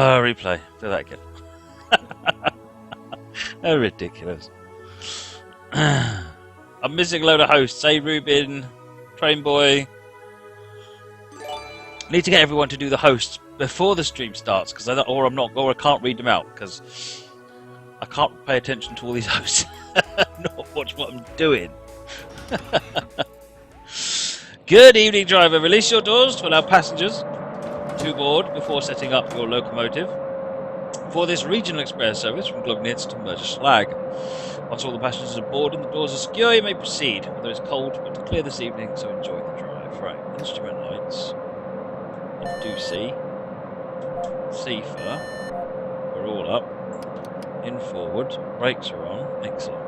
Oh, replay. Do that again. Oh, ridiculous. I'm missing a load of hosts. Hey, Rubin, Train Boy. Need to get everyone to do the hosts before the stream starts, because I can't read them out because I can't pay attention to all these hosts. Not watch what I'm doing. Good evening, driver. Release your doors to allow passengers to board before setting up your locomotive for this regional express service from Glognitz to Mergerslag. Once all the passengers are aboard and the doors are secure, you may proceed. Although it's cold but clear this evening, so enjoy the drive. Right, instrument lights. I do see. CFA. We're all up. In forward. Brakes are on. Excellent.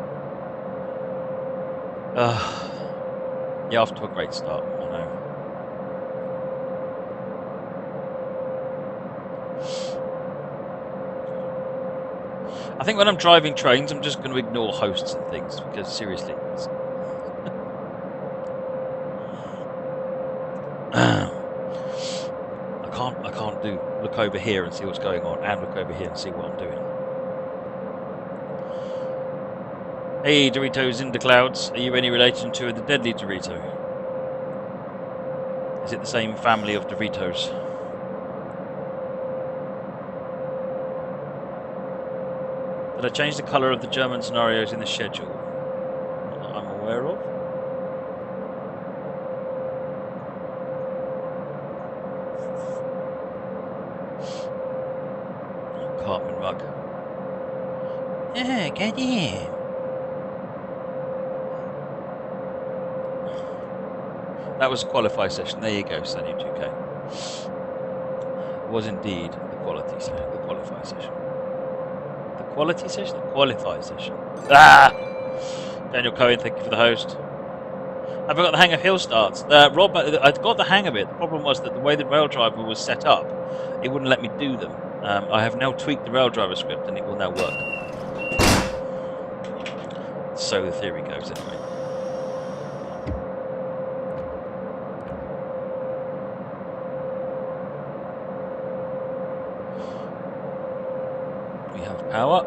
Yeah, off to a great start. I know. I think when I'm driving trains, I'm just going to ignore hosts and things because seriously, I can't do look over here and see what's going on, and look over here and see what I'm doing. Hey, Doritos in the clouds. Are you any relation to the deadly Dorito? Is it the same family of Doritos? Did I change the colour of the German scenarios in the schedule? Not that I'm aware of. Cartman rug. Yeah, get in. That was a qualify session. There you go, Sunny 2K. It was indeed the quality session, the qualify session. Quality session? The qualify session. Ah! Daniel Cohen, thank you for the host. Have I got the hang of hill starts? Rob, I got the hang of it. The problem was that the way the raildriver was set up, it wouldn't let me do them. I have now tweaked the raildriver script and it will now work. So the theory goes anyway. Power.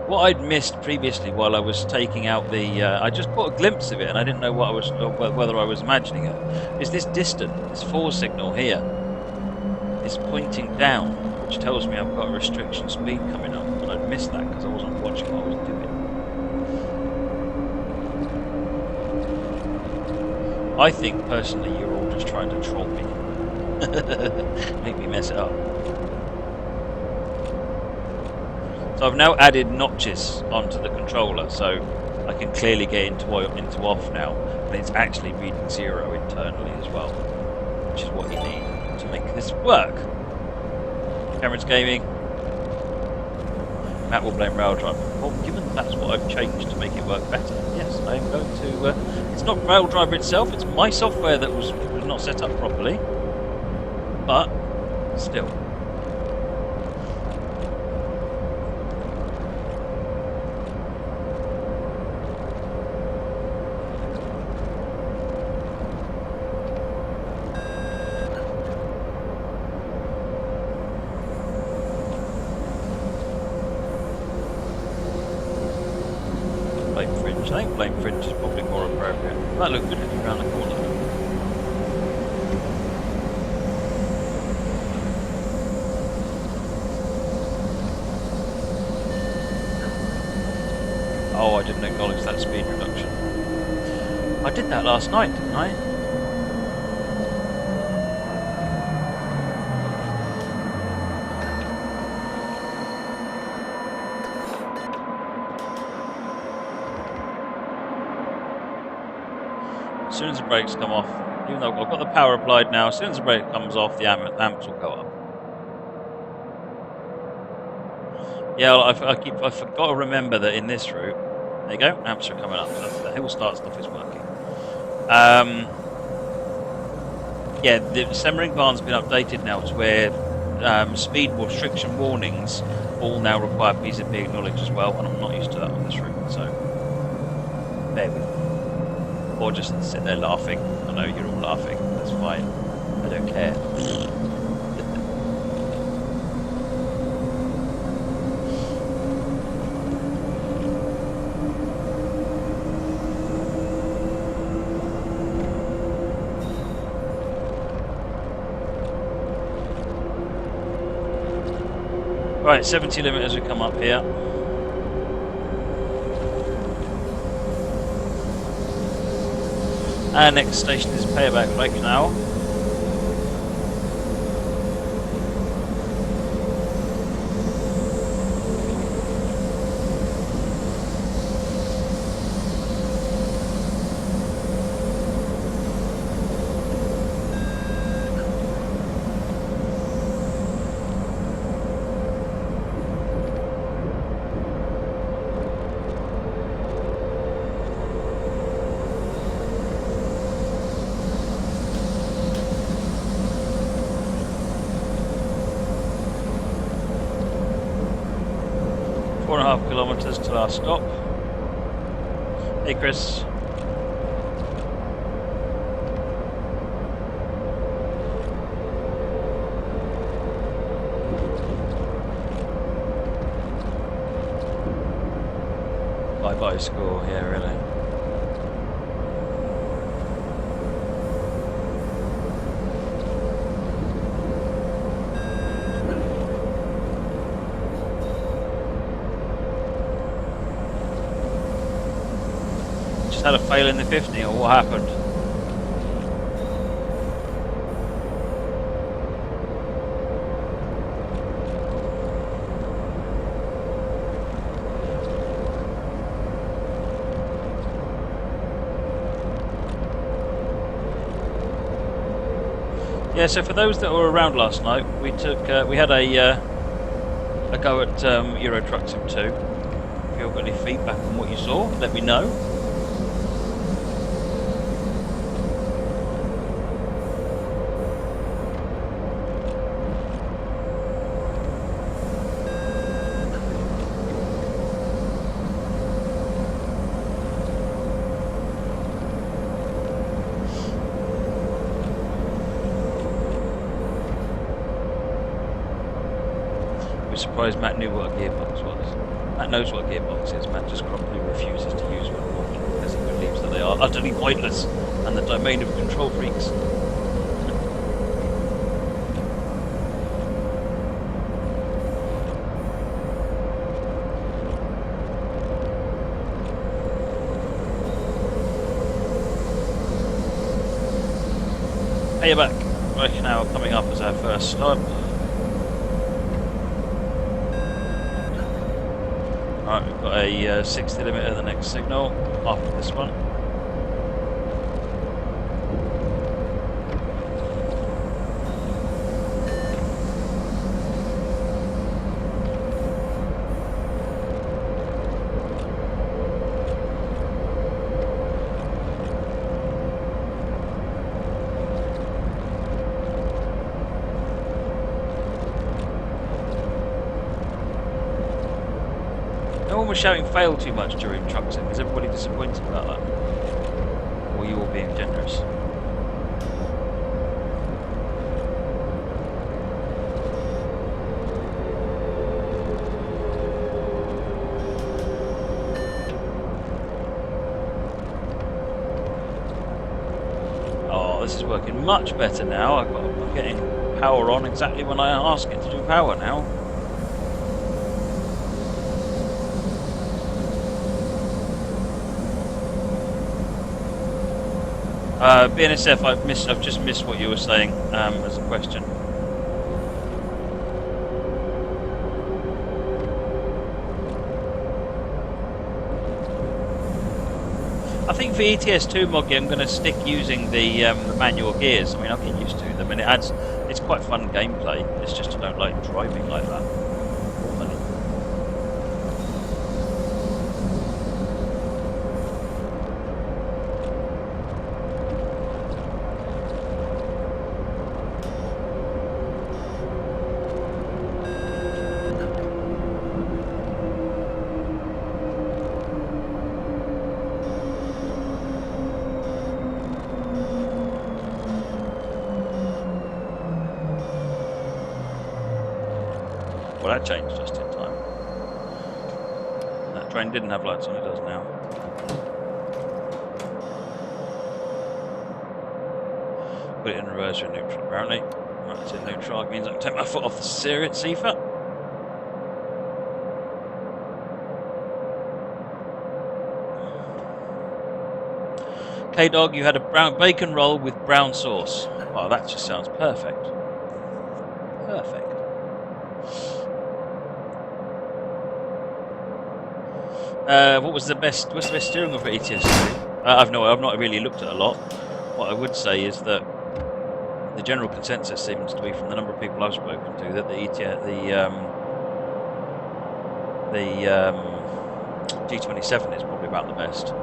What I'd missed previously while I was taking out the, I just caught a glimpse of it and I didn't know what I was, whether I was imagining it. Is this distant? This forward signal here is pointing down, which tells me I've got a restriction speed coming up, and I'd missed that because I wasn't watching what I was doing. I think personally you're all just trying to troll me. Make me mess it up. So I've now added notches onto the controller, so I can clearly get into off now, and it's actually reading 0 internally as well, which is what you need to make this work. Cameron's gaming. Matt will blame raildriver. Well, given that's what I've changed to make it work better, yes, I am going to. It's not raildriver itself; it's my software that was not set up properly. But still. Blame Fringe. I think Blame Fringe is probably more appropriate. That looked good around the corner. Oh, I didn't acknowledge that speed reduction. I did that last night, didn't I? As soon as the brakes come off, even though I've got the power applied now, as soon as the brake comes off, the amps will go up. Yeah, I forgot to remember that in this route, there you go, amps are coming up, so the hill start stuff is working. Yeah, the Semmeringbahn has been updated now to where speed restriction warnings all now require PZB acknowledged as well, and I'm not used to that on this route, so there we go. Or just sit there laughing. I know you're all laughing. That's fine. I don't care. Right, 70 limit as we come up here. Our next station is Payback Lake now. Kilometers to our stop. Hey Chris. Bye score, yeah really. Had a fail in the 50 or what happened? Yeah, so for those that were around last night, we had a go at Euro Truck Sim 2. If you've got any feedback on what you saw, let me know. Surprised Matt knew what a gearbox was. Matt knows what a gearbox is. Matt just grumpily refuses to use one because he believes that they are utterly pointless and the domain of control freaks. Payback right now coming up as our first stop. Right, we've got a 60 limit at the next signal after this one. No one was shouting fail too much during Truck Sim. Is everybody disappointed about that? Or were you all being generous? Oh, this is working much better now. I'm getting power on exactly when I ask it to do power now. BNSF, I've just missed what you were saying as a question. I think for ETS2 Moggy, I'm going to stick using the manual gears. I mean, I'll get used to them, and it's quite fun gameplay. It's just I don't like driving like that. Well, that changed just in time. That train didn't have lights on, it does now. Put it in reverse or neutral, apparently. Right, it's in neutral, it means I can take my foot off the seat. K-Dog, you had a bacon roll with brown sauce. Oh, that just sounds perfect. Perfect. What's the best steering wheel for ETS? I've not really looked at a lot. What I would say is that the general consensus seems to be, from the number of people I've spoken to, that the G27 is probably about the best.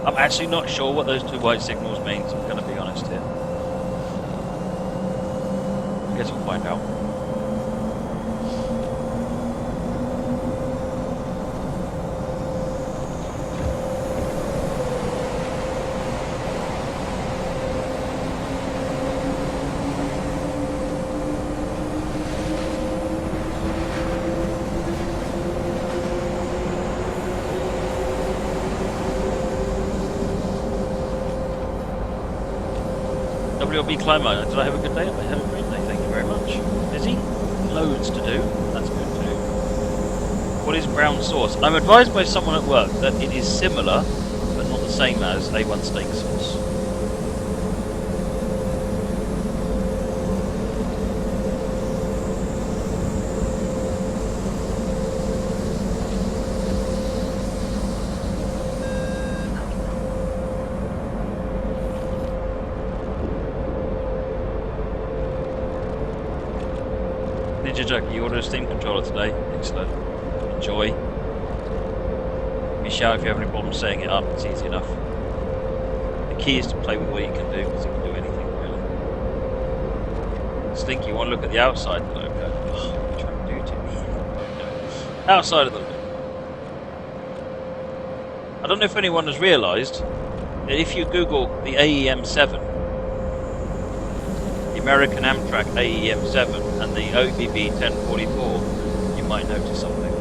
I'm actually not sure what those two white signals means, I'm going to be honest here. I guess we'll find out. WLB Climber, did I have a good day? I had a great day, thank you very much. Busy? Loads to do, that's good too. What is brown sauce? I'm advised by someone at work that it is similar, but not the same as A1 steak sauce. You ordered a Steam controller today. Excellent. Enjoy. Give me a shout if you have any problems setting it up. It's easy enough. The key is to play with what you can do, because you can do anything really. Stinky, you want to look at the outside of the logo? Oh, what are you trying to do to me? Outside of the logo. I don't know if anyone has realised that if you Google the AEM7, American Amtrak AEM7 and the OBB 1044, you might notice something.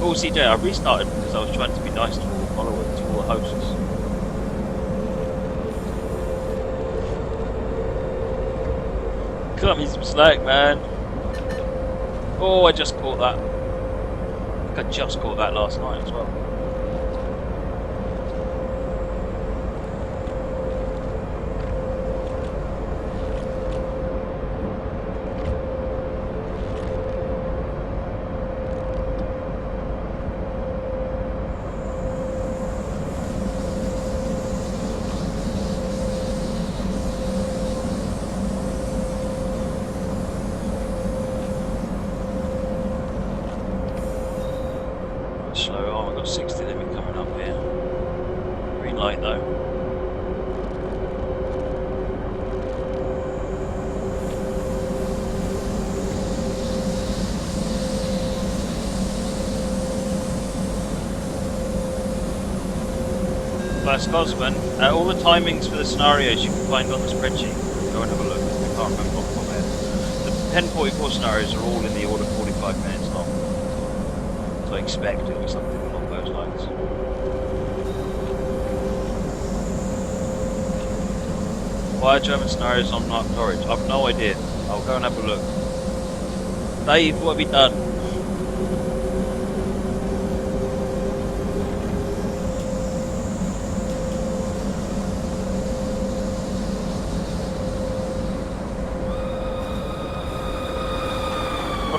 Oh, CJ, I restarted because I was trying to be nice to all the followers, to all the hosts. Cut me some slack, man. Oh, I just caught that. I just caught that last night as well. Scotsman, all the timings for the scenarios you can find on the spreadsheet. Go and have a look. I can't remember off the top of my head. The 1044 scenarios are all in the order 45 minutes long. So I expect it'll be something along those lines. Why are German scenarios on Mark Norwich? I've no idea. I'll go and have a look. Dave, what have you done?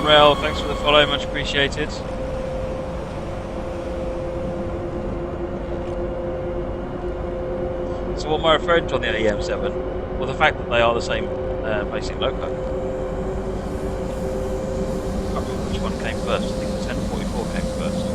Rail, thanks for the follow, much appreciated. So what am I referring to on the AEM7? Well, the fact that they are the same basic loco. I can't remember which one came first. I think the 1044 came first.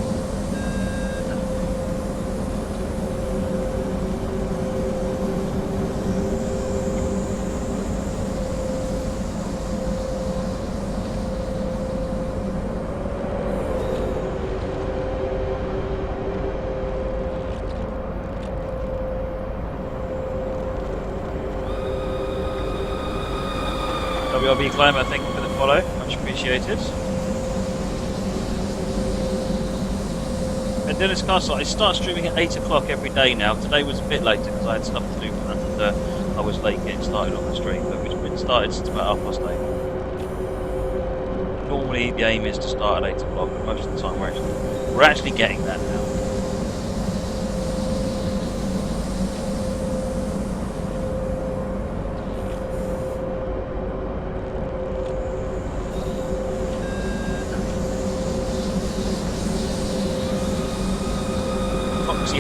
BRB Climber, thank you for the follow. Much appreciated. And Dennis Castle, I start streaming at 8 o'clock every day now. Today was a bit later because I had stuff to do and I was late getting started on the stream, but we've been started since about 8:30. Normally the aim is to start at 8 o'clock, but most of the time we're actually getting that now.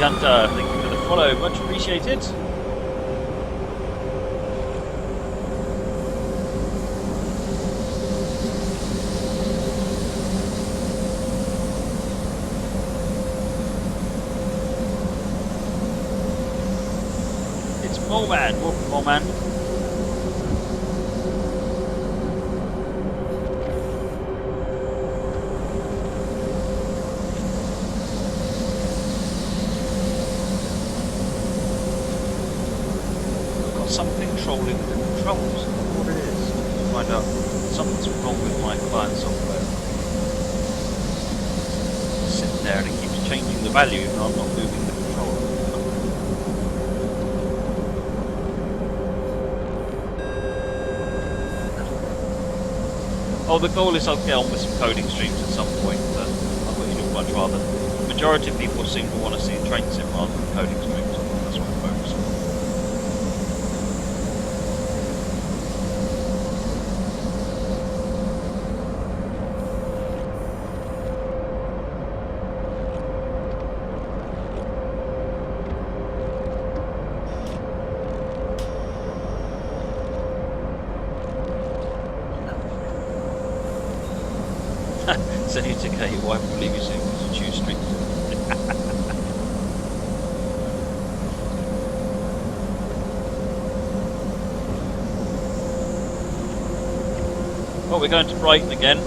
Hunter, thank you for the follow, much appreciated. It's Moleman, welcome Moleman. Something trolling the controls. I don't know what it is. I'll find out something's wrong with my client software. It's sitting there and it keeps changing the value and I'm not moving the controller. Oh, the goal is I'll get on with some coding streams at some point, but I would much rather. The majority of people seem to want to see a train sim rather than coding streams. That's what I'm focused on. Send you to your wife will leave you soon because you choose street. Oh, we're going to Brighton again.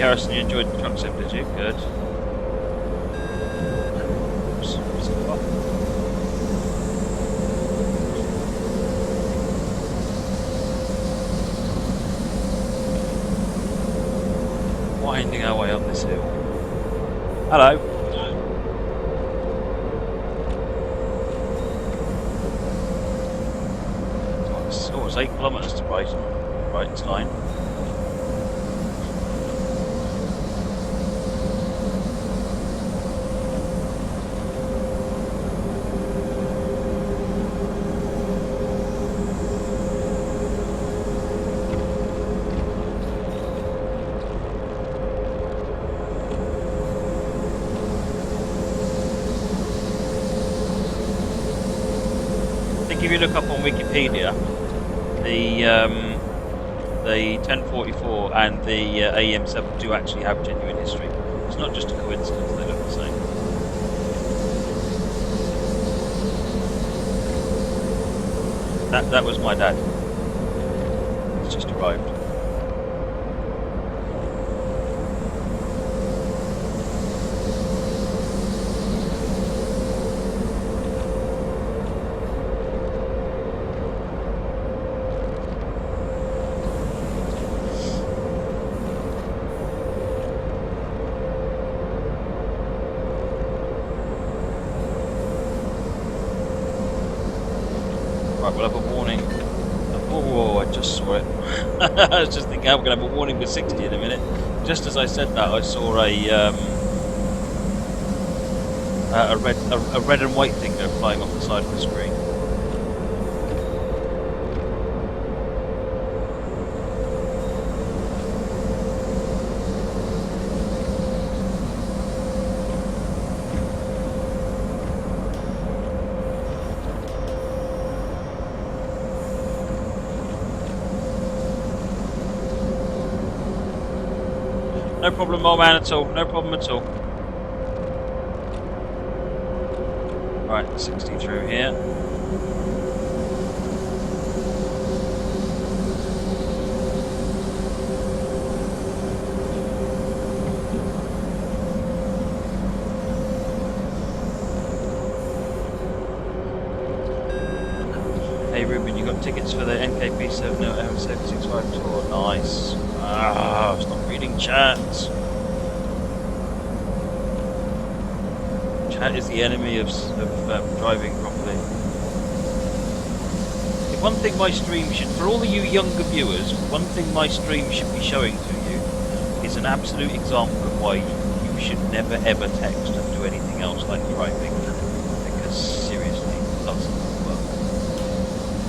Harrison, you enjoyed the truck sim, did you? Good. Oops, winding our way up this hill. Hello. Oh, it's 8 kilometres to Brighton. Brighton's line. If you look up on Wikipedia, the 1044 and the AEM7 do actually have genuine history. It's not just a coincidence; they look the same. That was my dad. He's just arrived. Right, we'll have a warning. Oh, I just saw it. I was just thinking, I'm going to have a warning for 60 in a minute. Just as I said that, I saw a red and white thing go flying off the side of the screen. No problem, old man, at all. No problem at all. Right, 60 through here. Hey Ruben, you got tickets for the NKP 765 tour? Nice. Ah, stop reading chats. Chat is the enemy of driving properly. One thing my stream should, for all of you younger viewers, one thing my stream should be showing to you is an absolute example of why you should never ever text and do anything else like driving. Because seriously, it doesn't work.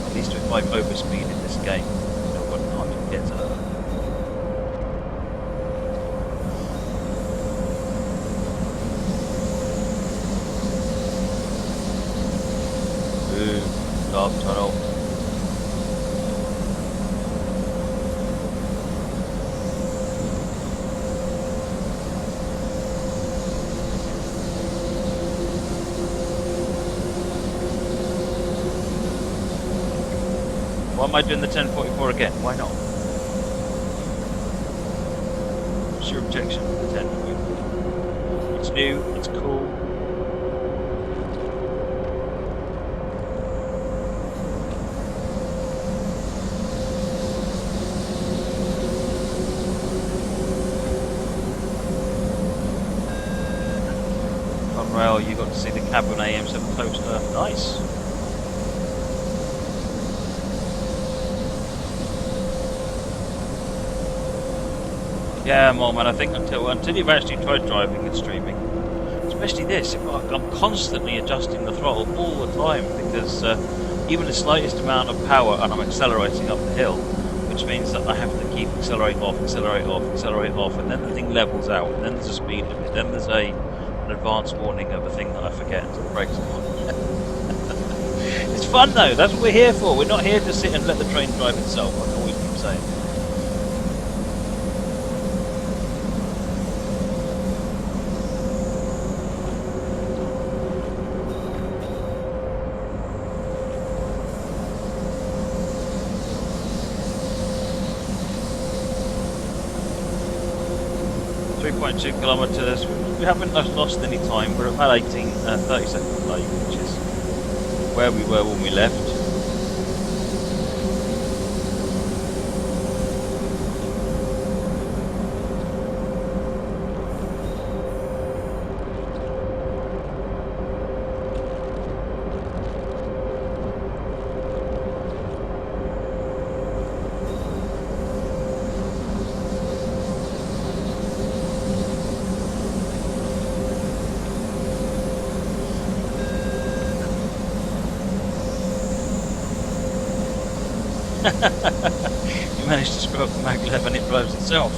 At least if I'm overspeed in this game, no one can't get to her. Boom, dark tunnel. Why am I doing the 1044 again? Why not? What's your objection to the 1044? It's new, it's cool. On rail, you got to see the Cabin AM7 closer. Nice. Yeah, Mom, and I think until you've actually tried driving and streaming, especially this, I'm constantly adjusting the throttle all the time because even the slightest amount of power and I'm accelerating up the hill, which means that I have to keep accelerate off, and then the thing levels out, and then there's a speed limit, then there's an advance warning of a thing that I forget until the brakes are on. It's fun though, that's what we're here for. We're not here to sit and let the train drive itself, I always keep saying. 3.2 kilometres. We haven't lost any time. We're about 30 seconds late, which is where we were when we left. You managed to screw up the maglev and it drives itself.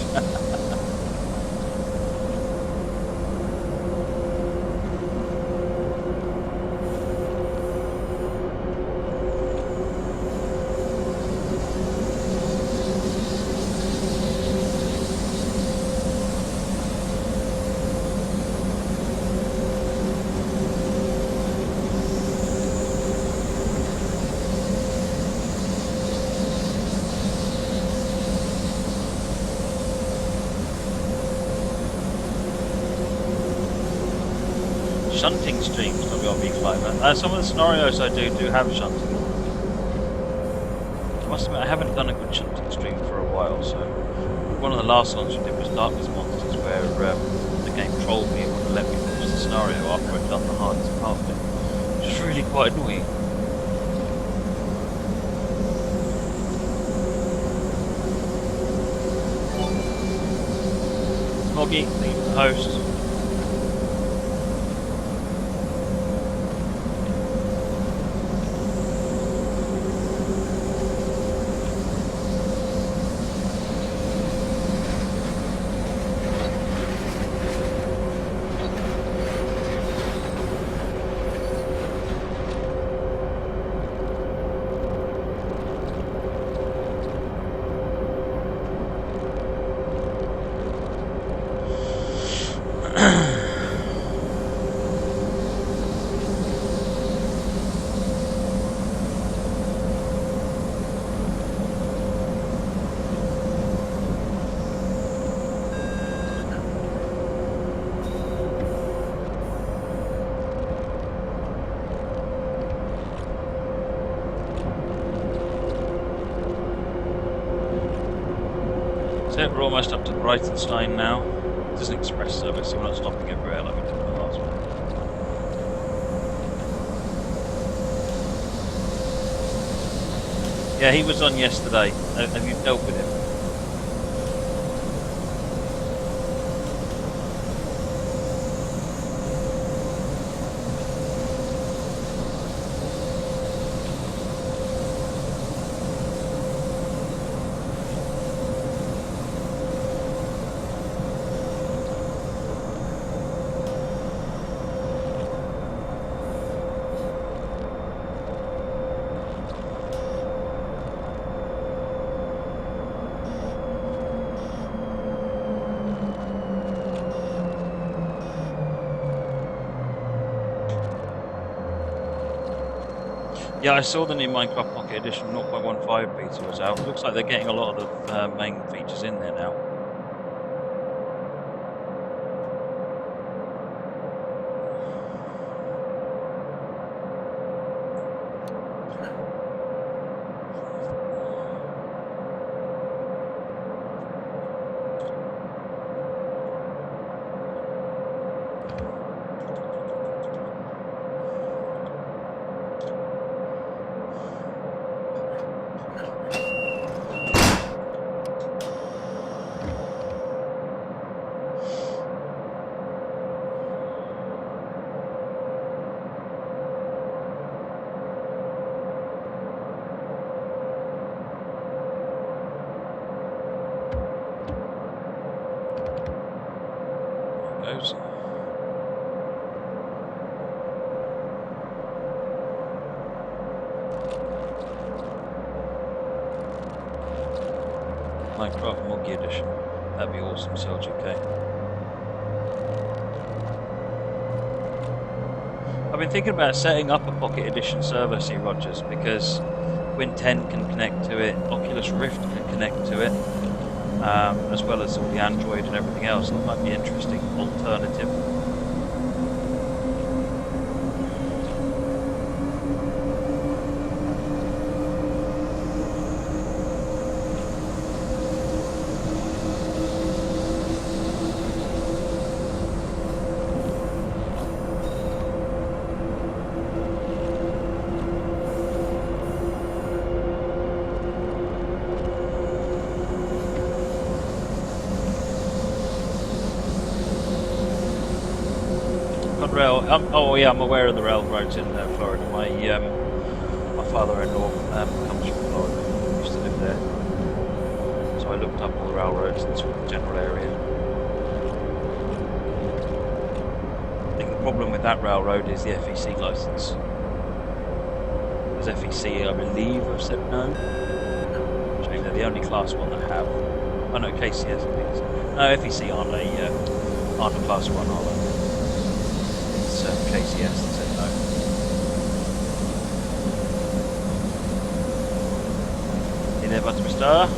Shunting streams, WRB Climber. Some of the scenarios I do have shunting. I must admit I haven't done a good shunting stream for a while, so one of the last ones we did was Darkness Monsters, where the game trolled me and wouldn't let me finish the scenario after I'd done the hardest part of it, which was really quite annoying. Smoggy, leave the host. So we're almost up to Brightonstein now. It is an express service, so we're not stopping everywhere like we did in the last one. Yeah, he was on yesterday. Have you dealt with him? Yeah, I saw the new Minecraft Pocket Edition 0.15 beta was out. It looks like they're getting a lot of the main features in there now. There it goes. Minecraft Moggy Edition. That'd be awesome, Selge UK. I've been thinking about setting up a Pocket Edition server, see Rogers, because Win 10 can connect to it, Oculus Rift can connect to it, as well as all the Android and everything else. That might be an interesting alternative. Oh yeah, I'm aware of the railroads in Florida. My father-in-law comes from Florida. He used to live there, so I looked up all the railroads in the sort of general area. I think the problem with that railroad is the FEC license. Because FEC, I believe, have said no. Which means they're the only Class 1 that have. Oh no, KCS I think. No, FEC aren't a Class 1, are they? KCS that said no. Hey there, Buttermister.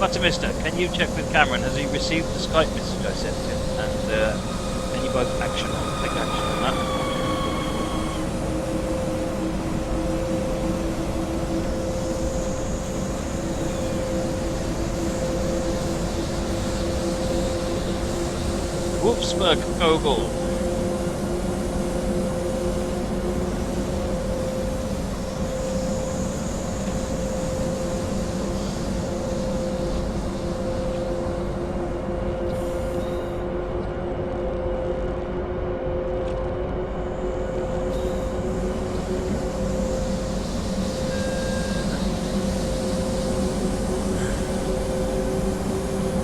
Buttermister, can you check with Cameron? Has he received the Skype message I sent him? And can you both take action on that? Wolfsburg Kogel.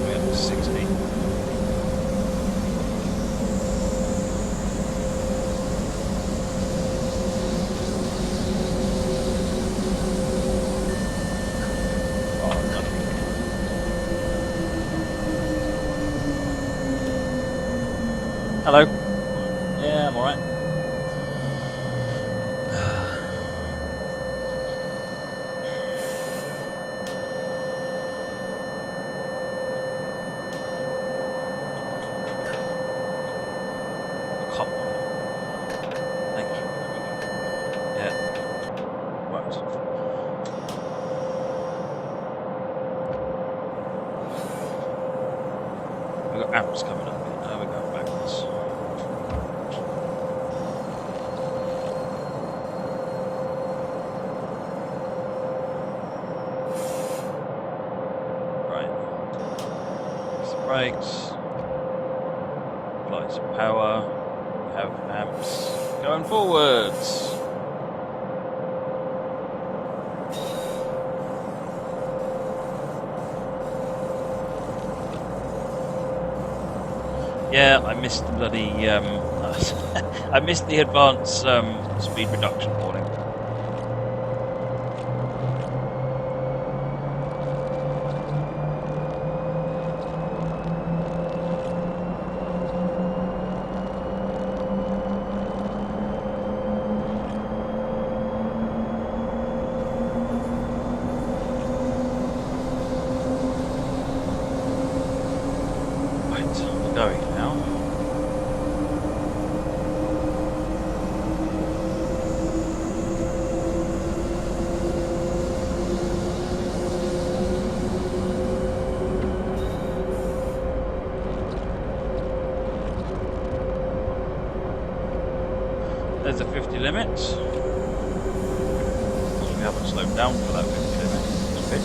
We have 60. Hello. Yeah, I'm alright. Come on. Thank you. Yeah. Right. got amps coming up here. Now we're going backwards. Right. There's the brakes. Apply some power. We have amps. Going forwards. Yeah, I missed the bloody. I missed the advanced speed reduction warning. Right, we're going now. There's the 50 limit. We haven't slowed down for that 50 limit. It's fit.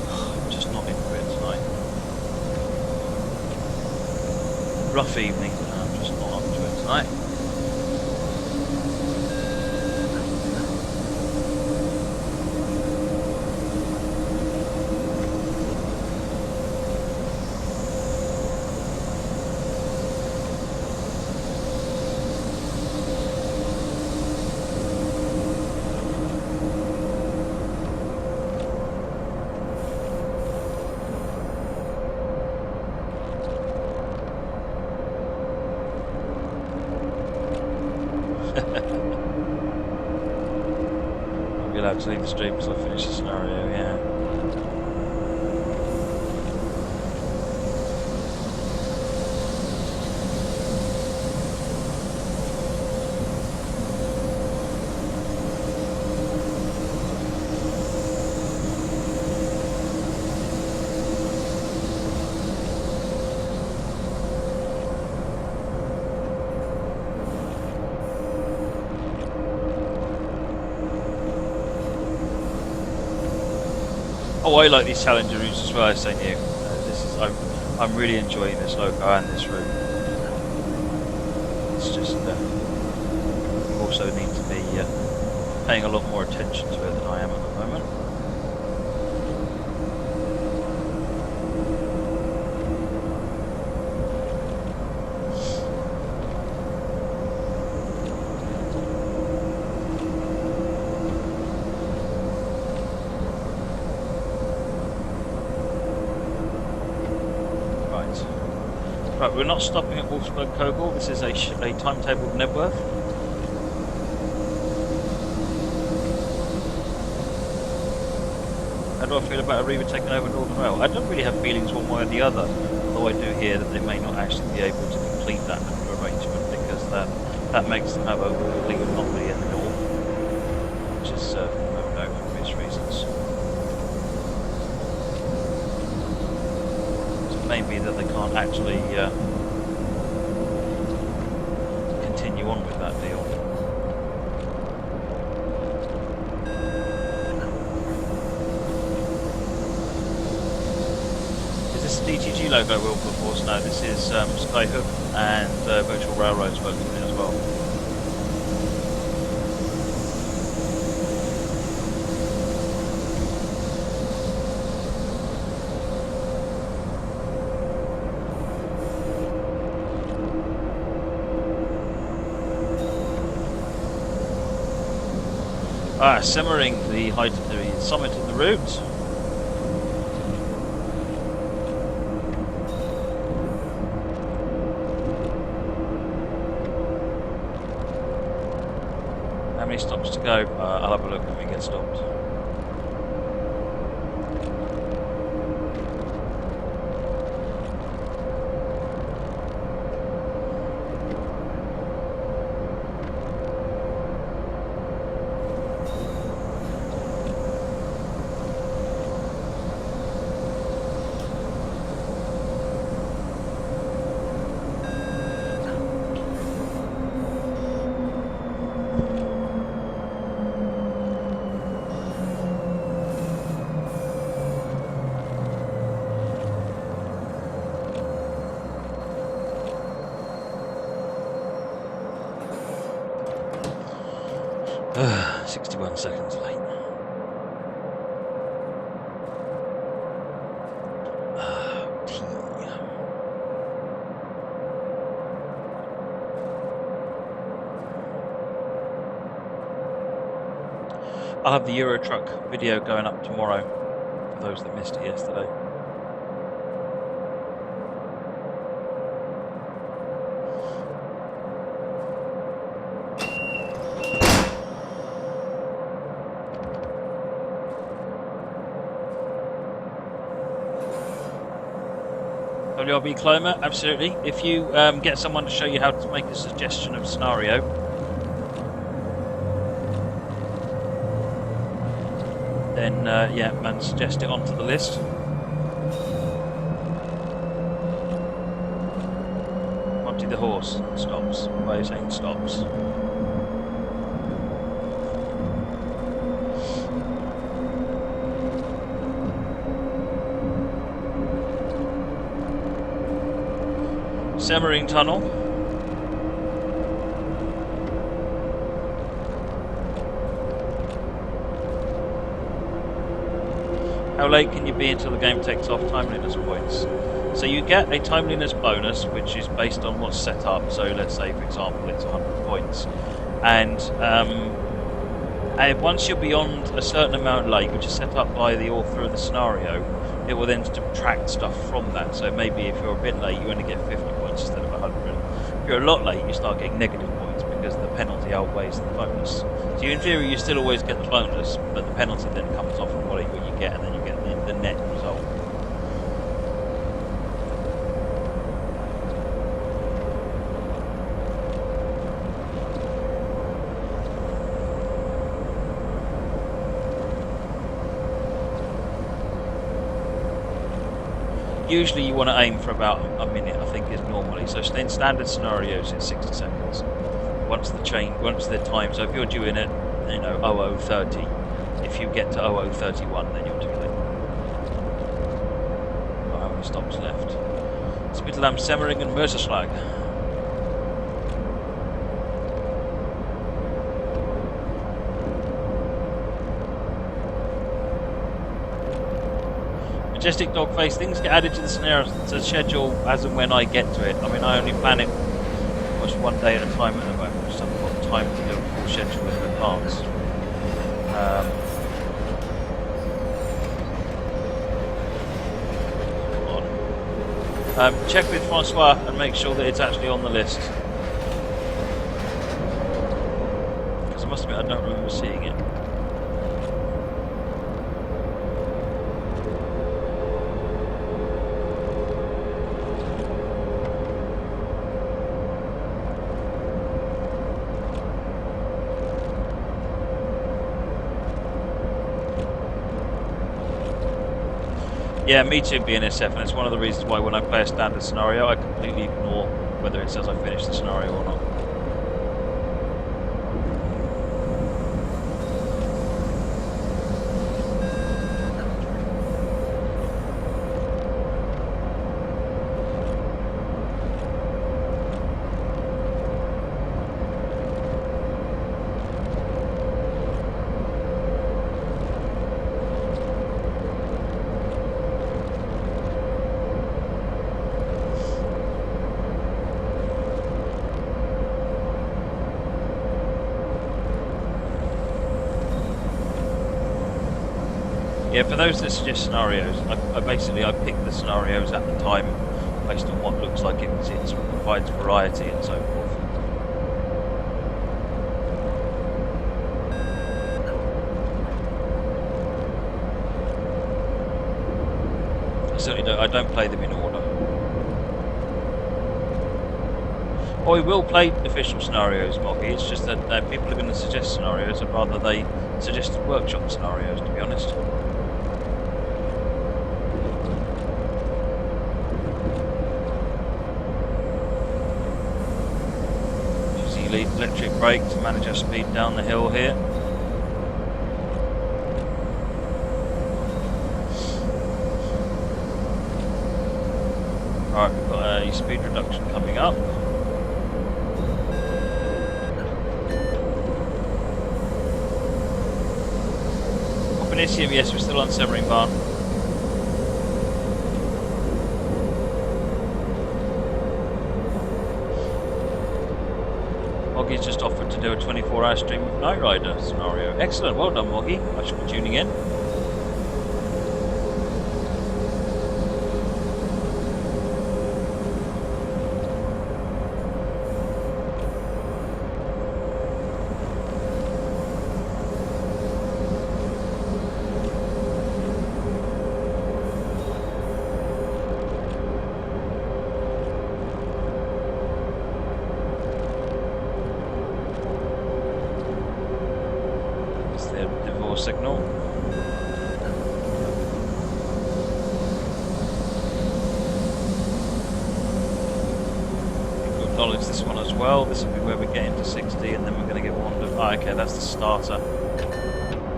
I'm just not into it tonight. Rough evening, and I'm just not up to it tonight. I'll be allowed to leave the stream because I finish the scenario, yeah. Oh, I like these Challenger routes as well, as I knew. This is I'm really enjoying this loco and this route. It's just you also need to be paying a lot more attention to it than I am at the moment. Right, we're not stopping at Wolfsburg Kogel. This is a timetabled Nebworth. How do I feel about Arriva taking over Northern Rail? I don't really have feelings one way or the other, although I do hear that they may not actually be able to complete that arrangement because that makes them have a complete monopoly in the north, which is no for obvious reasons. Maybe that they can't actually continue on with that deal. Is this a DTG logo, Wilberforce? No, this is Skyhook and Virtual Railroads working on it as well. Ah, Semmering, the height of the summit of the route. How many stops to go? I'll have a look when we get stopped. 61 seconds late. Tea. I'll have the Euro truck video going up tomorrow for those that missed it yesterday. WRB Climber, absolutely. If you get someone to show you how to make a suggestion of scenario, then yeah, man, suggest it onto the list. Monty the horse stops. Why are you saying stops? Semmering Tunnel. How late can you be until the game takes off timeliness points? So you get a timeliness bonus, which is based on what's set up. So let's say, for example, it's 100 points. And once you're beyond a certain amount late, which is set up by the author of the scenario, it will then subtract stuff from that. So maybe if you're a bit late, you only get 50 points instead of 100. If you're a lot late, you start getting negative points because the penalty outweighs the bonus. So in theory, you still always get the bonus, but the penalty then comes off from whatever you get, and then you get the net result. Usually you want to aim for about a minute, I think, is normally. So in standard scenarios, it's 60 seconds. Once the time, so if you're due in at, 0030, if you get to 0031, then you're too late. Oh, how many stops left? Spittelam, Semmering and Mörserschlag. Majestic Dogface, things get added to the schedule as and when I get to it. I mean, I only plan it almost one day at a time at the moment, because I haven't got time to do a full schedule in advance. Check with Francois and make sure that it's actually on the list. Because I must admit, I don't remember seeing it. Yeah, me too, BNSF, and it's one of the reasons why when I play a standard scenario, I completely ignore whether it says I finished the scenario or not. Yeah, for those that suggest scenarios, I pick the scenarios at the time based on what looks like it provides variety and so forth. I don't play them in order. Oh, we will play official scenarios, Moggy. It's just that people are going to suggest scenarios, and rather they suggested workshop scenarios, to be honest. Electric brake to manage our speed down the hill here. Alright, we've got a speed reduction coming up. Finisium, yes, we're still on Semmeringbahn. Moggy's just offered to do a 24-hour stream of Knight Rider scenario. Excellent, well done, Moggy. I should be tuning in. Signal. We'll acknowledge this one as well. This will be where we get into 60 and then we're going to get one to... Oh, okay, that's the starter.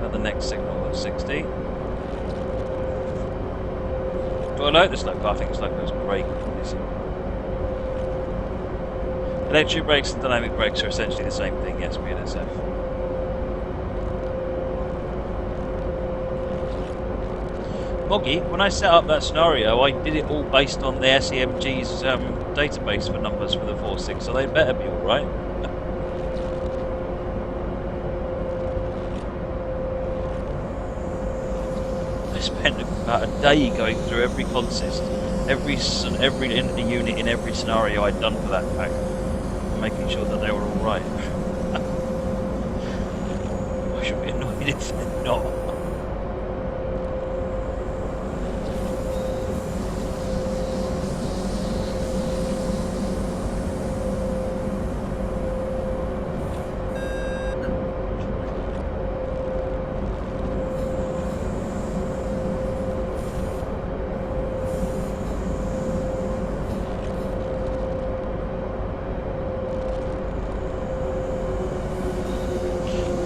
At the next signal at 60. Do I like this loco? I think this loco is great. Electric brakes and dynamic brakes are essentially the same thing, yes, BNSF. Moggy, when I set up that scenario, I did it all based on the SEMG's database for numbers for the 4.6, so they'd better be alright. I spent about a day going through every consist, every unit in every scenario I'd done for that pack, making sure that they were alright. I should be annoyed if they're not.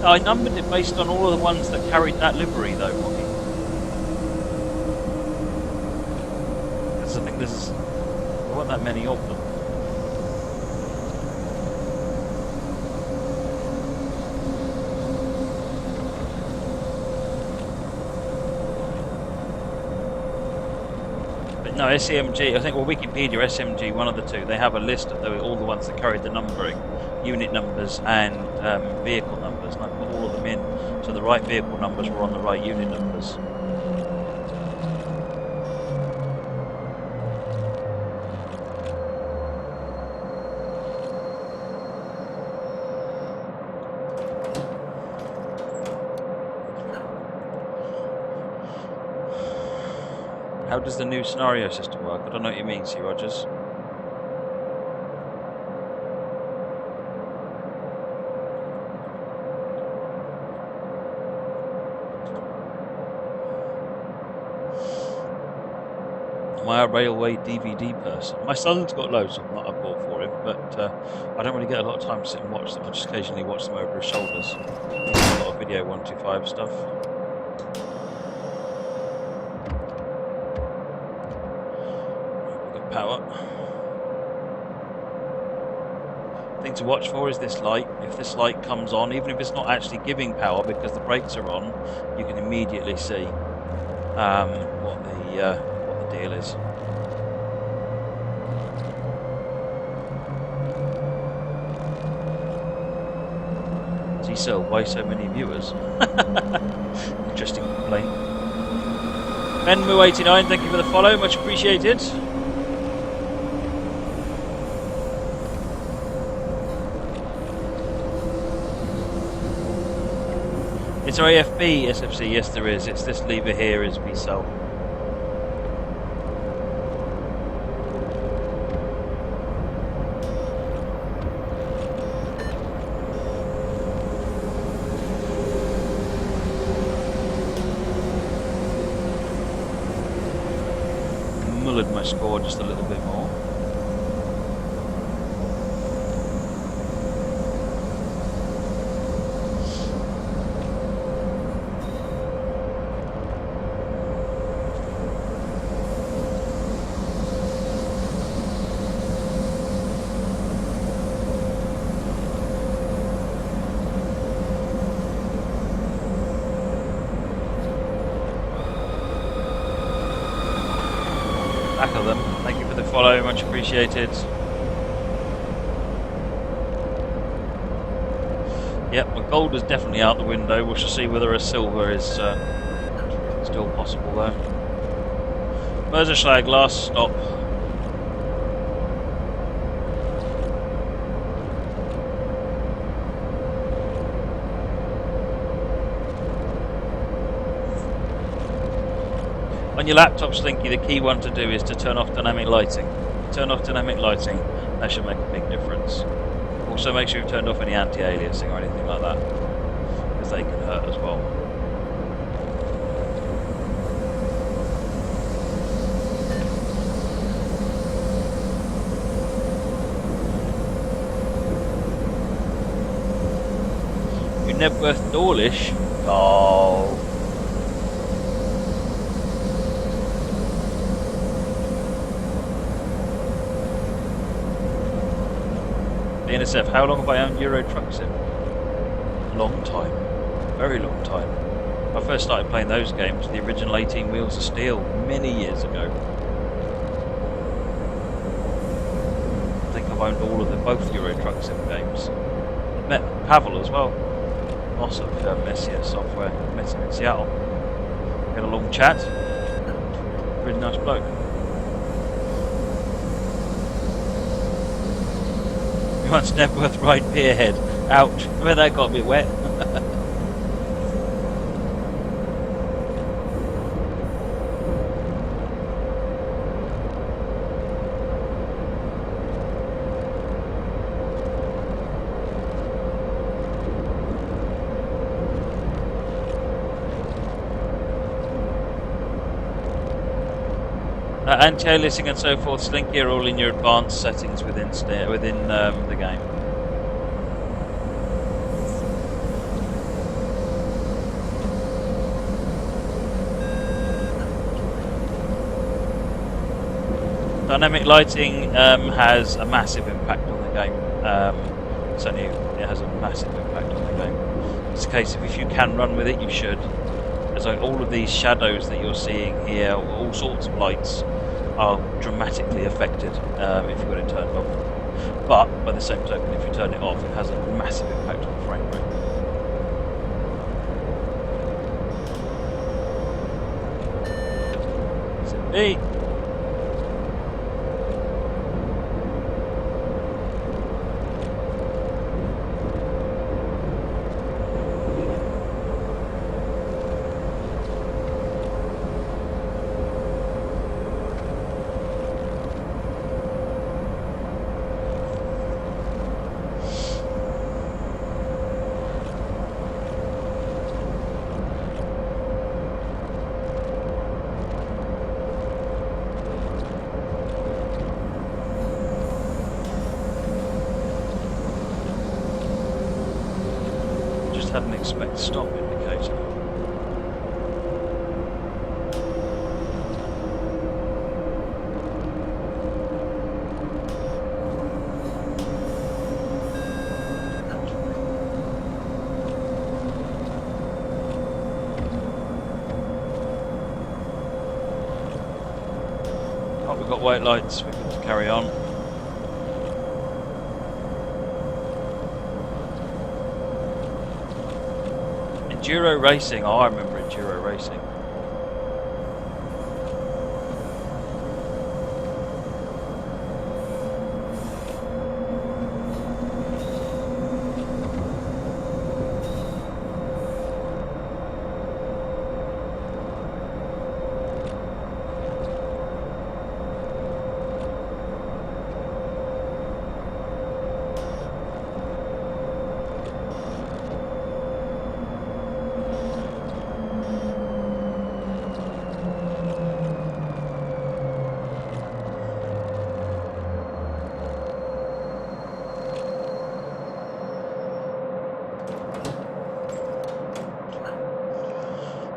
I numbered it based on all of the ones that carried that livery, though, Moggy. Because I think there weren't that many of them. But no, SEMG, I think, well, Wikipedia, SMG, one of the two, they have a list of all the ones that carried the numbering, unit numbers and vehicle numbers, and I put all of them in, so the right vehicle numbers were on the right unit numbers. How does the new scenario system work? I don't know what you mean, C. Rogers. Am I a railway DVD person? My son's got loads of them that I bought for him, but I don't really get a lot of time to sit and watch them. I just occasionally watch them over his shoulders. He's got a lot of Video 125 stuff. We've got power. Thing to watch for is this light. If this light comes on, even if it's not actually giving power because the brakes are on, you can immediately see what the deal is. So why so many viewers? Interesting complaint. Benmu89, thank you for the follow, much appreciated. Is there AFB SFC? Yes there is. It's this lever here is VSEL. Mullered my score just a little bit more. follow, much appreciated. Yep, my gold is definitely out the window. We shall see whether a silver is still possible though. Merseyside, last stop. On your laptop, Slinky, the key one to do is to turn off dynamic lighting. Turn off dynamic lighting, that should make a big difference. Also make sure you've turned off any anti-aliasing or anything like that, because they can hurt as well. You Nebworth Dawlish? Oh. NSF, how long have I owned Euro Truck Sim? Long time. Very long time. I first started playing those games, the original 18 Wheels of Steel, many years ago. I think I've owned all of them, both Euro Truck Sim games. Met Pavel as well. Boss of Messier Software. Met him in Seattle. Had a long chat. Really nice bloke. Once Nebworth right pierhead. Ouch. Well, that got a bit wet. Anti-aliasing and so forth, Slinky, are all in your advanced settings within the game. Dynamic lighting has a massive impact on the game. Certainly, it has a massive impact on the game. It's a case of if you can run with it, you should. As like all of these shadows that you're seeing here, all sorts of lights, are dramatically affected if you've got it turned off. But by the same token, if you turn it off, it has a massive impact on the frame rate. It's indeed. Had an expect stop indicator. Oh, we've got white lights, we've got to carry on. Enduro racing, oh I remember Enduro racing.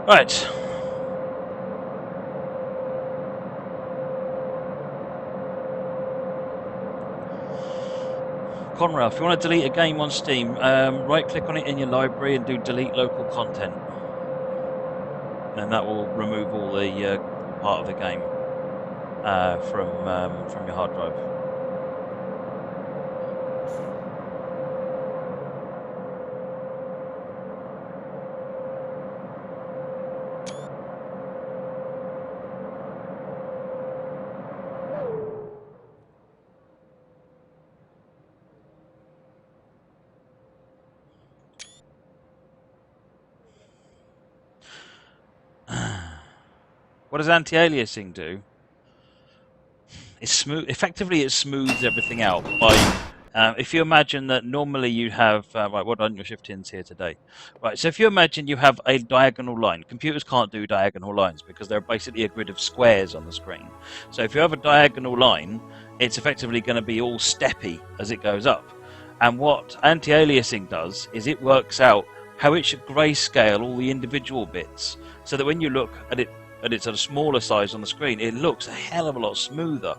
Right. Conrail, if you want to delete a game on Steam, right click on it in your library and do delete local content. And that will remove all the part of the game. from your hard drive. What does anti-aliasing do? It's smooth. Effectively, it smooths everything out by. If you imagine that normally you have right, what are your shift ins here today? Right, so if you imagine you have a diagonal line, computers can't do diagonal lines because they're basically a grid of squares on the screen. So if you have a diagonal line, it's effectively going to be all steppy as it goes up. And what anti-aliasing does is it works out how it should grayscale all the individual bits, so that when you look at it and it's at a smaller size on the screen, it looks a hell of a lot smoother.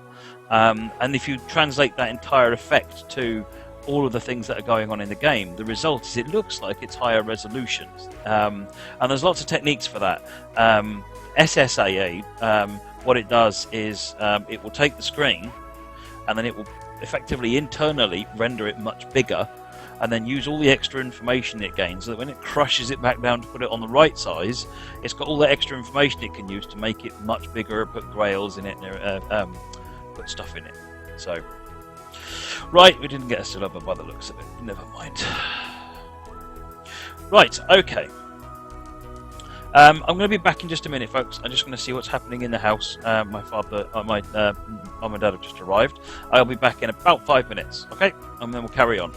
And if you translate that entire effect to all of the things that are going on in the game, the result is it looks like it's higher resolution. And there's lots of techniques for that. SSAA, what it does is it will take the screen and then it will effectively internally render it much bigger, and then use all the extra information it gains so that when it crushes it back down to put it on the right size, it's got all that extra information it can use to make it much bigger, put grails in it, put stuff in it. So, right, we didn't get a silver by the looks of it. Never mind. Right, okay. I'm going to be back in just a minute, folks. I'm just going to see what's happening in the house. My mum and dad have just arrived. I'll be back in about 5 minutes, okay? And then we'll carry on.